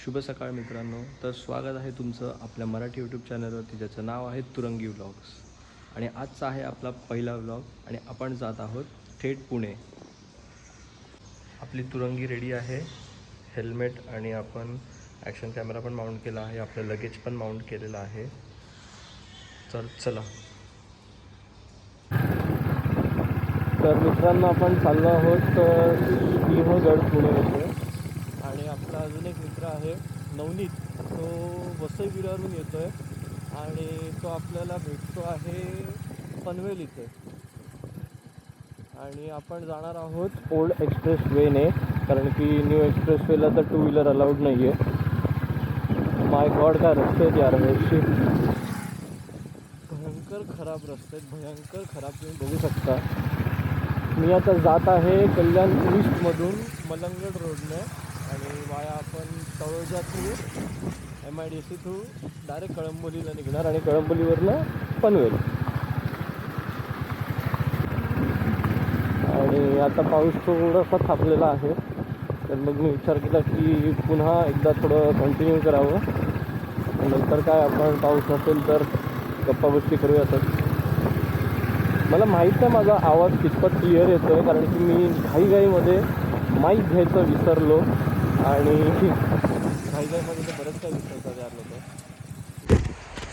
शुभ सकाळ मित्रांनो. तर स्वागत आहे तुमचं आपल्या मराठी यूट्यूब चॅनलवरती, ज्याचं नाव आहे तुरंगी व्लॉग्स. आणि आजचा आहे आपला पहिला व्लॉग आणि आपण जात आहोत थेट पुणे. आपली तुरंगी रेडी आहे, हेल्मेट आणि आपण ॲक्शन कॅमेरा पण माउंट केला आहे, आपलं लगेज पण माउंट केलेलं आहे. तर चला. तर मित्रांनो, आपण चाललो आहोत सिंहगड पुणे येथे. आणि आपला अजून एक मित्र आहे नवनीत, तो वसई विरारून येतो आहे आणि तो आपल्याला भेटतो आहे पनवेल इथे. आणि आपण जाणार आहोत ओल्ड एक्सप्रेस वेने, कारण की न्यू एक्सप्रेस वेला तर टू व्हीलर अलाउड नाही आहे. माय गॉड, काय रस्ते आहेत यार, भयंकर खराब रस्ते आहेत, भयंकर खराब. तुम्ही बघू शकता. मी आता जात आहे कल्याण ईस्टमधून मलंगड रोडने आणि वाया आपण Taloja through MIDC through direct कळंबोलीला निघणार आणि कळंबोलीवरनं पनवेल. आणि आता पाऊस थोडासा थांबलेला आहे, तर मग मी विचार केला की पुन्हा एकदा थोडं कंटिन्यू करावं. नंतर काय, आपण पाऊस नसेल तर गप्पा गोष्टी करूयातच. मला माहीत नाही माझा आवाज कितपत क्लिअर येतो आहे, कारण की मी घाईघाईमध्ये माईक घ्यायचं विसरलो आणि घाईघाईमध्ये तर बरंच काही विसरतात यार लोक.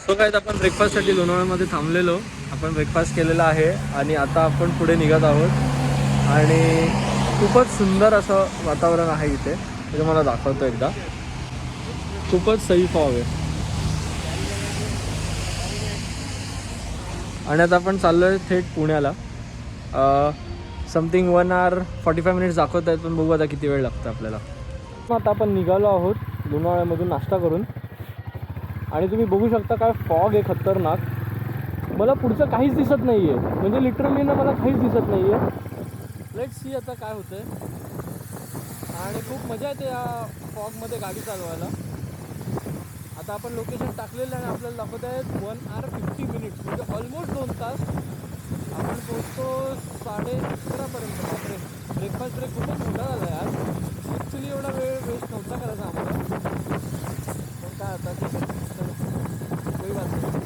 सो काय, आपण ब्रेकफास्टसाठी लोणावळ्यामध्ये थांबलेलो. आपण ब्रेकफास्ट केलेला आहे आणि आता आपण पुढे निघत आहोत. आणि खूपच सुंदर असं वातावरण आहे इथे, ते तुम्हाला दाखवतो एकदा. खूपच सही फॉग आहे. आणि आता आपण चाललो आहे थेट पुण्याला. समथिंग 1 hour 45 minutes दाखवत आहेत, पण बघू आता किती वेळ लागतो आपल्याला. आता आपण निघालो आहोत लोणावळ्यामधून नाश्ता करून. आणि तुम्ही बघू शकता काय फॉग आहे खतरनाक. मला पुढचं काहीच दिसत नाही आहे, म्हणजे लिटरली ना मला काहीच दिसत नाही आहे. लेट्स सी आता काय होतं आहे. आणि खूप मजा येते या फॉगमध्ये गाडी चालवायला. आता आपण लोकेशन टाकलेलं आणि आपल्याला दाखवत आहेत 1 hour 50 minutes, म्हणजे ऑलमोस्ट 2 तास. आपण पोचतो 11:30पर्यंत. बापरे, ब्रेकफास्ट ब्रेक खूपच मोठा झाला यार. ॲक्च्युली एवढा वेळ वेस्ट नव्हता करायचा आम्हाला, पण काय आता ठीक आहे, कोई बात नाही.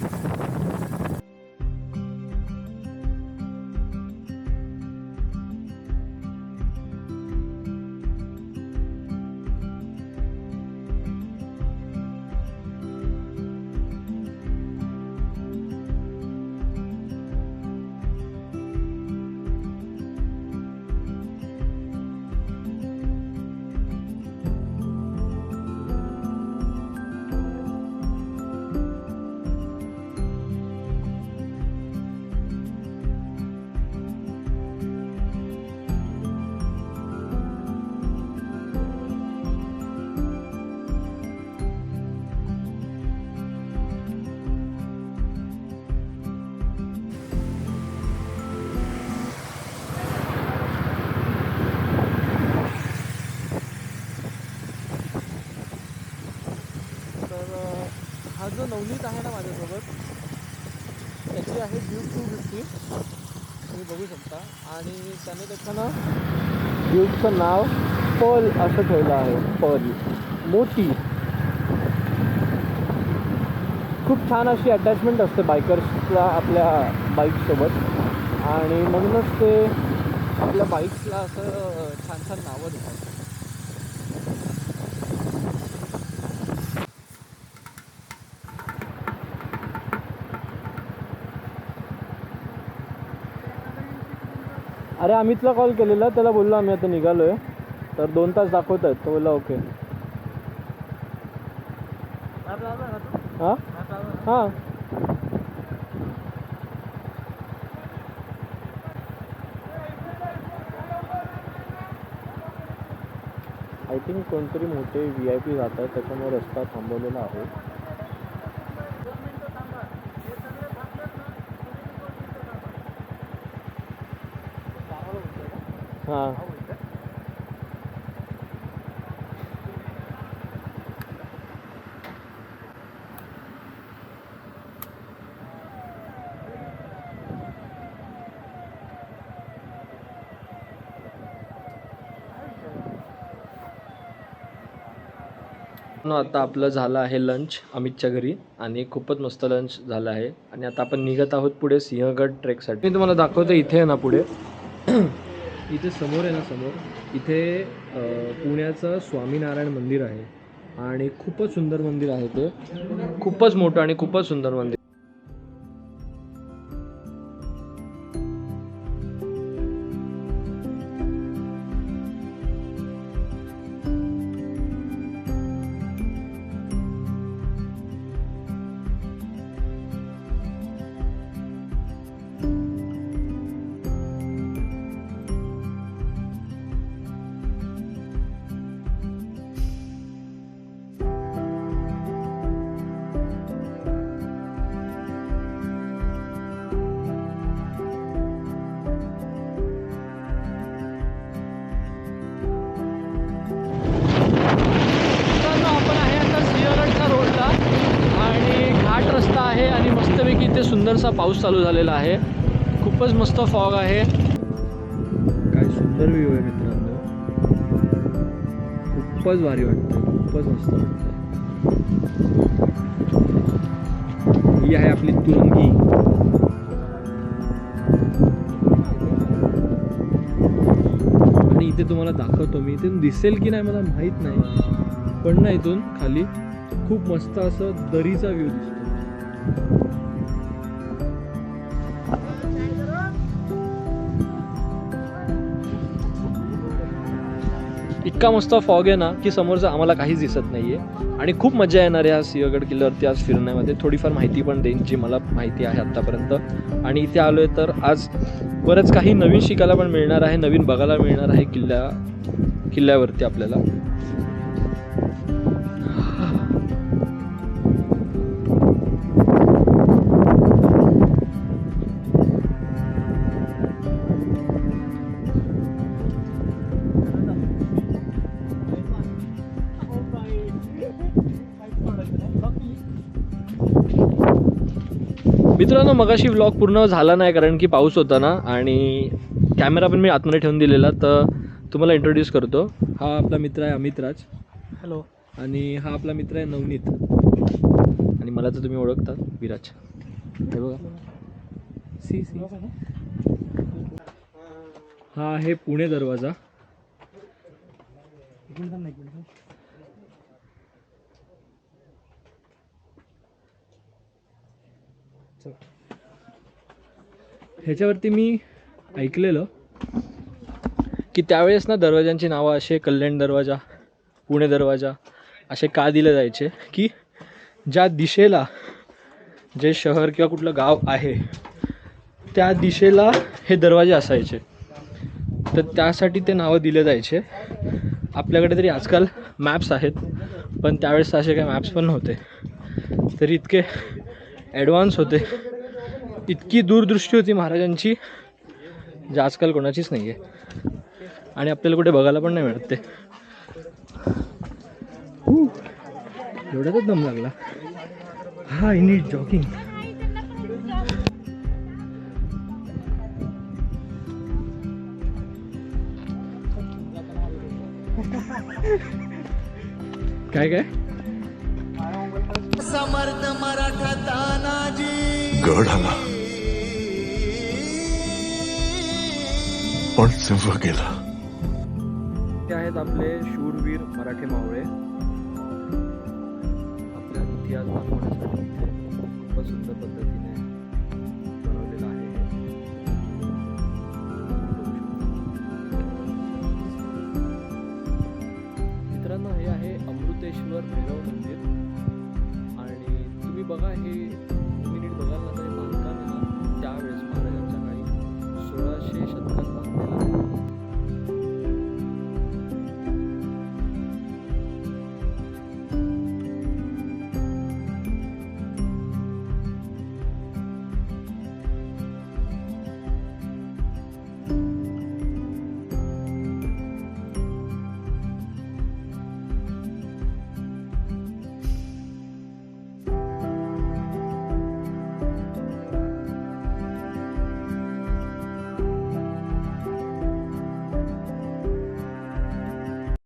हा जो नवनीत आहे ना माझ्यासोबत, त्याची आहे ड्यूक 250, तुम्ही बघू शकता. आणि त्याने त्याचं ना ड्यूकचं नाव पर्ल असं ठेवलं आहे, पर्ल, मोती. खूप छान अशी अटॅचमेंट असते बायकर्सला आपल्या बाईकसोबत, आणि म्हणूनच ते आपल्या बाईक्सला असं छान छान नावं देतात. अरे अमितला कॉल केलेला, त्याला बोललो आम्ही आता निघालो आहे, तर 2 तास दाखवत आहेत. तो बोलला ओके. हां हां. आय थिंक कोणतरी मोठे VIP जात आहेत, त्याच्यामुळे रस्ता थांबवलेला आहे. हां. आता आपलं झालं आहे लंच अमितच्या घरी आणि खूपच मस्त लंच झालं आहे आणि आता आपण निघत आहोत पुढे सिंहगड ट्रेकसाठी. मी तुम्हाला दाखवतो इथे आहे ना पुढे इथे समोर आहे ना समोर इथे पुण्याचं स्वामीनारायण मंदिर आहे आणि खूपच सुंदर मंदिर आहे ते, खूपच मोठं आणि खूपच सुंदर मंदिर. रस्ता आहे आणि मस्तपैकी इथे सुंदरसा पाऊस चालू झालेला आहे, खूपच मस्त फॉग आहे. काय सुंदर व्ह्यू आहे मित्रांनो, खूपच भारी वाटतंय, खूपच मस्त वाटतंय. ही आहे आपली तुरंगी. आणि इथे तुम्हाला दाखवतो मी, इथून दिसेल की नाही मला माहीत नाही, पण ना इथून खाली खूप मस्त असं दरीचा व्ह्यू दिसतो. इतका मस्त फॉग आहे ना की समोरचं आम्हाला काहीच दिसत नाहीये आणि खूप मजा येणार आहे सिंहगड किल्ल्यावरती आज फिरण्यामध्ये. थोडीफार माहिती पण देईन जी मला माहिती आहे आत्तापर्यंत. आणि इथे आलोय तर आज बरंच काही नवीन शिकायला पण मिळणार आहे, नवीन बघायला मिळणार आहे किल्ल्यावरती आपल्याला. मित्रांनो मगाशी व्लॉग पूर्ण झाला नाही कारण की पाऊस होता ना आणि कॅमेरा पण मी आतमध्ये ठेवून दिलेला. तर तुम्हाला इंट्रोड्यूस करतो, हा आपला मित्र आहे अमित राज. हॅलो. आणि हा आपला मित्र आहे नवनीत आणि मला तर तुम्ही ओळखता विराज. हे बघा सी हा आहे पुणे दरवाजा. ह्याच्यावरती मी ऐकलेलं की त्यावेळेस ना दरवाजांची नावं असे कल्याण दरवाजा, पुणे दरवाजा असे का दिले जायचे की ज्या दिशेला जे शहर किंवा कुठलं गाव आहे त्या दिशेला हे दरवाजे असायचे, तर त्यासाठी ते नावं दिले जायचे. आपल्याकडे तरी आजकाल मॅप्स आहेत पण त्यावेळेस असे काही मॅप्स पण नव्हते, तरी इतके ॲडव्हान्स होते, इतकी दूरदृष्टी होती महाराजांची जे आजकाल कोणाचीच नाही आहे आणि आपल्याला कुठे बघायला पण नाही मिळत ते. एवढ्यातच दम लागला. हा आय नीड जॉगिंग. काय काय समर्थ मराठा तानाजी गड आला पण सिंह गेला. ते आहेत आपले शूरवीर मराठे मावळे. आपला इतिहास दाखवण्यासाठी इथे खूपच सुंदर पद्धतीने बनवलेला आहे. मित्रांनो हे आहे अमृतेश्वर भैरव मंदिर.